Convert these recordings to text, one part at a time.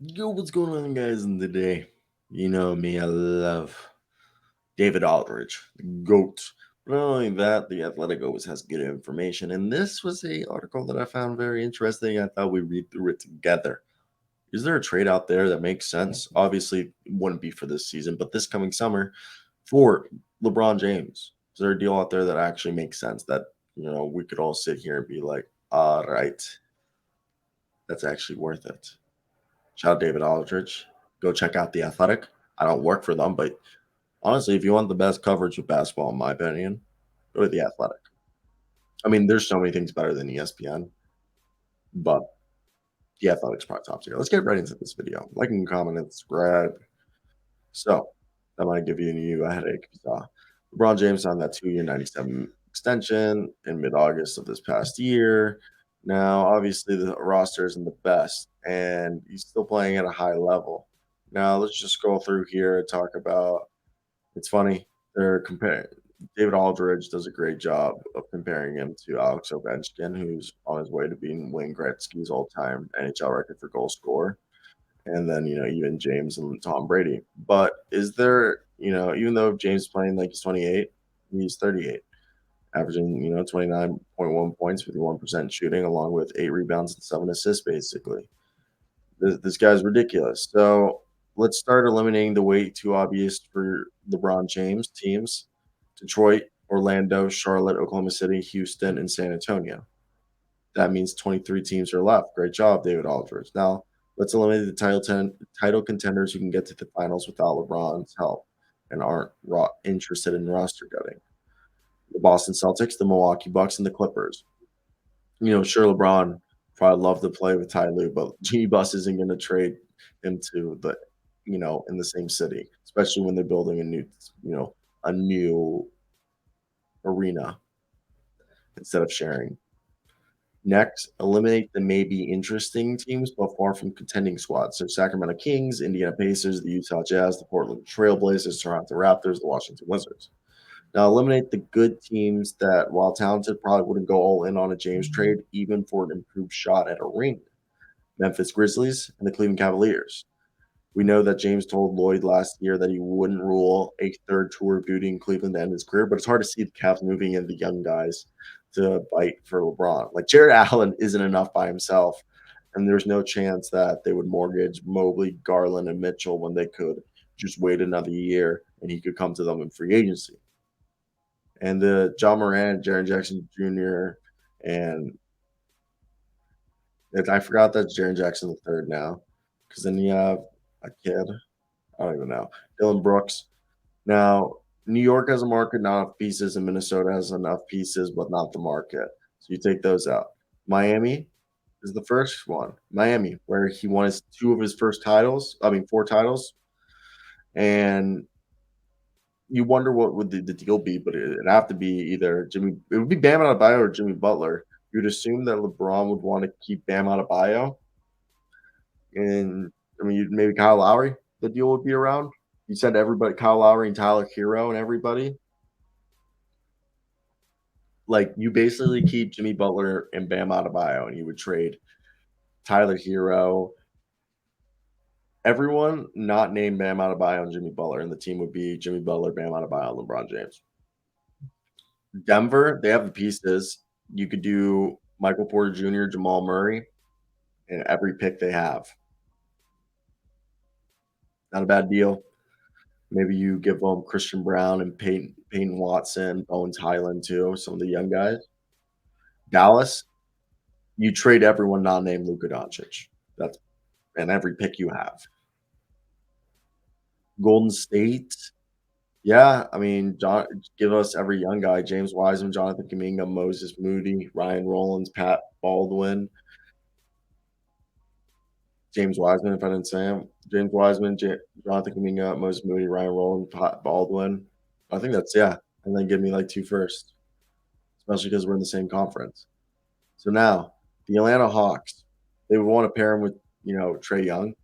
Yo, what's going on, guys? And today, you know me, I love David Aldridge, the GOAT. But not only that, the Athletic always has good information. And this was a article that I found very interesting. I thought we'd read through it together. Is there a trade out there that makes sense? Obviously, it wouldn't be for this season, but this coming summer for LeBron James. Is there a deal out there that actually makes sense that, we could all sit here and be like, all right, that's actually worth it? Shout out David Aldridge. Go check out The Athletic. I don't work for them, but honestly, if you want the best coverage of basketball, in my opinion, go to The Athletic. I mean, there's so many things better than ESPN, but The Athletic's probably top tier. Let's get right into this video. Like and comment and subscribe. So that might give you a headache if you saw. LeBron James on that 2 year 97 extension in mid August of this past year. Now, obviously, the roster isn't the best, and he's still playing at a high level. Now, let's just scroll through here and talk about. It's funny. They're comparing. David Aldridge does a great job of comparing him to Alex Ovechkin, who's on his way to being Wayne Gretzky's all-time NHL record for goal scorer, and then even James and Tom Brady. But is there even though James is playing like he's 28, he's 38, averaging 29.1 points, 51% shooting, along with 8 rebounds and 7 assists, basically. This guy's ridiculous. So let's start eliminating the way too obvious for LeBron James teams: Detroit, Orlando, Charlotte, Oklahoma City, Houston, and San Antonio. That means 23 teams are left. Great job, David Aldridge. Now let's eliminate the title contenders who can get to the finals without LeBron's help and aren't interested in roster cutting: the Boston Celtics, the Milwaukee Bucks, and the Clippers. Sure, LeBron probably love to play with Ty Lue, but Genie Bus isn't going to trade him to in the same city, especially when they're building a new arena instead of sharing. Next, eliminate the maybe interesting teams but far from contending squads. So Sacramento Kings, Indiana Pacers, the Utah Jazz, the Portland Trailblazers, Toronto Raptors, the Washington Wizards. Now, eliminate the good teams that, while talented, probably wouldn't go all in on a James trade, even for an improved shot at a ring: Memphis Grizzlies and the Cleveland Cavaliers. We know that James told Lloyd last year that he wouldn't rule a third tour of duty in Cleveland to end his career, but it's hard to see the Cavs moving in the young guys to bite for LeBron. Like, Jared Allen isn't enough by himself, and there's no chance that they would mortgage Mobley, Garland, and Mitchell when they could just wait another year and he could come to them in free agency. And the John Moran, Jaren Jackson Jr., and I forgot that's Jaren Jackson the third now, because then you have a kid. I don't even know. Dylan Brooks. Now, New York has a market, not enough pieces, and Minnesota has enough pieces, but not the market. So you take those out. Miami is the first one. Miami, where he won his two of his first titles. I mean, four titles, and you wonder what would the deal be, but it'd have to be either Jimmy. It would be Bam Adebayo or Jimmy Butler. You'd assume that LeBron would want to keep Bam Adebayo, and I mean, maybe Kyle Lowry. The deal would be around. You said everybody, Kyle Lowry and Tyler Hero and everybody. Like, you basically keep Jimmy Butler and Bam Adebayo, and you would trade Tyler Hero, everyone not named Bam Adebayo and Jimmy Butler, and the team would be Jimmy Butler, Bam Adebayo, LeBron James. Denver, they have the pieces. You could do Michael Porter Jr., Jamal Murray, and every pick they have. Not a bad deal. Maybe you give them Christian Brown and Peyton Watson, Owens Highland too, some of the young guys. Dallas, you trade everyone not named Luka Doncic. That's and every pick you have. Golden State, yeah, I mean, give us every young guy: James Wiseman, Jonathan Kuminga, Moses Moody, Ryan Rollins, Pat Baldwin, James Wiseman, if I didn't say him. James Wiseman, Jonathan Kuminga, Moses Moody, Ryan Rollins, Pat Baldwin. I think that's, yeah. And then give me like two first, especially because we're in the same conference. So now the Atlanta Hawks, they would want to pair him with, Trey Young.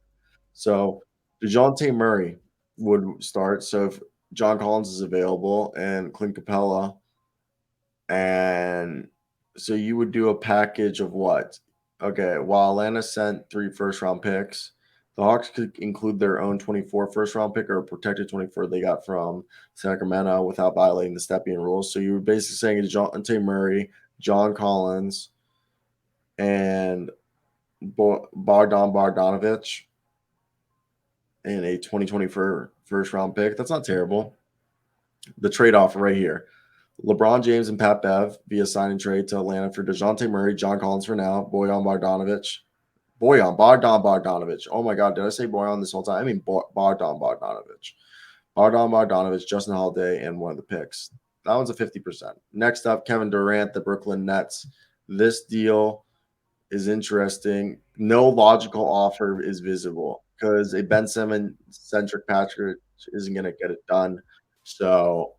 So DeJounte Murray would start. So if John Collins is available and Clint Capella, and so you would do a package of what? Okay, while Atlanta sent 3 first round picks, The Hawks could include their own 24 first round pick or a protected 24 they got from Sacramento without violating the Stepien rules. So you were basically saying Dejounte Murray, John Collins, and Bogdan Bogdanovich in a 2024 first round pick. That's not terrible. The trade offer right here. LeBron James and Pat Bev via sign and trade to Atlanta for DeJounte Murray, John Collins for now, Bogdan Bogdanovich. Oh my God, did I say Boyan this whole time? I mean Bogdan Bogdanovich. Bogdan Bogdanovich, Justin Holiday, and one of the picks. That one's a 50%. Next up, Kevin Durant, the Brooklyn Nets. This deal is interesting. No logical offer is visible because a Ben Simmons centric package isn't going to get it done. So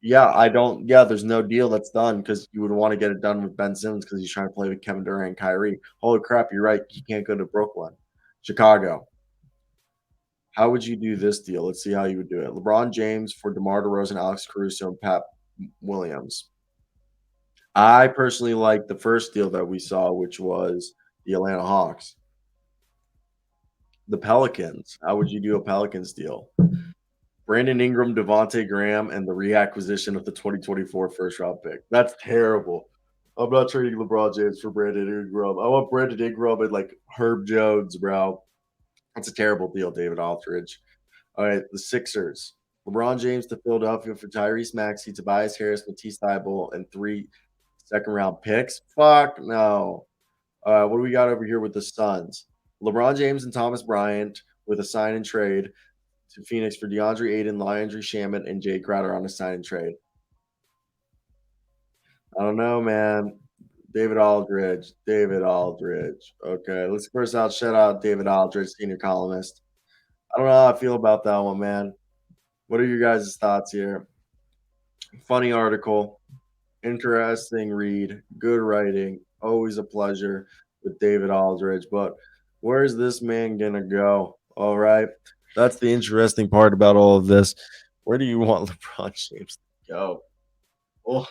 yeah, I don't. Yeah, there's no deal that's done because you would want to get it done with Ben Simmons because he's trying to play with Kevin Durant and Kyrie. Holy crap, you're right. He can't go to Brooklyn. Chicago. How would you do this deal? Let's see how you would do it. LeBron James for DeMar DeRozan, Alex Caruso, and Pat Williams. I personally like the first deal that we saw, which was the Atlanta Hawks. The Pelicans. How would you do a Pelicans deal? Brandon Ingram, Devontae Graham, and the reacquisition of the 2024 first round pick. That's terrible. I'm not trading LeBron James for Brandon Ingram. I want Brandon Ingram and like Herb Jones, bro. That's a terrible deal, David Aldridge. All right, the Sixers. LeBron James to Philadelphia for Tyrese Maxey, Tobias Harris, Matisse Thybulle, and 3 second-round picks. Fuck no. What do we got over here with the Suns? LeBron James and Thomas Bryant with a sign and trade to Phoenix for DeAndre Ayton, Landry Shamet, and Jay Crowder on a sign and trade. I don't know, man. David Aldridge. David Aldridge. Okay, let's first out shout out David Aldridge, senior columnist. I don't know how I feel about that one, man. What are your guys' thoughts here? Funny article, interesting read, good writing, always a pleasure with David Aldridge. But where's this man gonna go? All right. That's the interesting part about all of this. Where do you want LeBron James to go? Oh,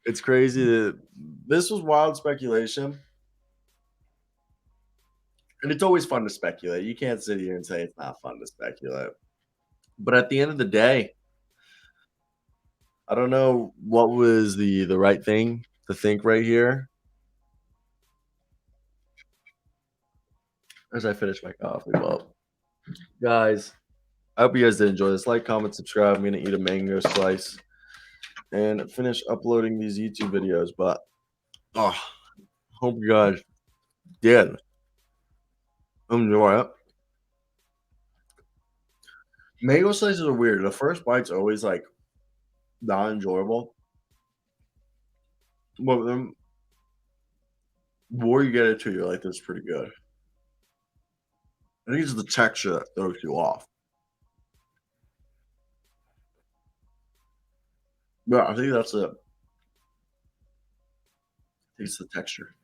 it's crazy that this was wild speculation. And it's always fun to speculate. You can't sit here and say it's not fun to speculate. But at the end of the day, I don't know what was the right thing to think right here as I finish my coffee. Well, guys, I hope you guys did enjoy this. Like, comment, subscribe. I'm gonna eat a mango slice and finish uploading these YouTube videos. But oh, hope you guys did enjoy it. Mango slices are weird. The first bite's always like not enjoyable, but then the more you get into, you're like, "This is pretty good." I think it's the texture that throws you off. Yeah, I think that's it. I think it's the texture.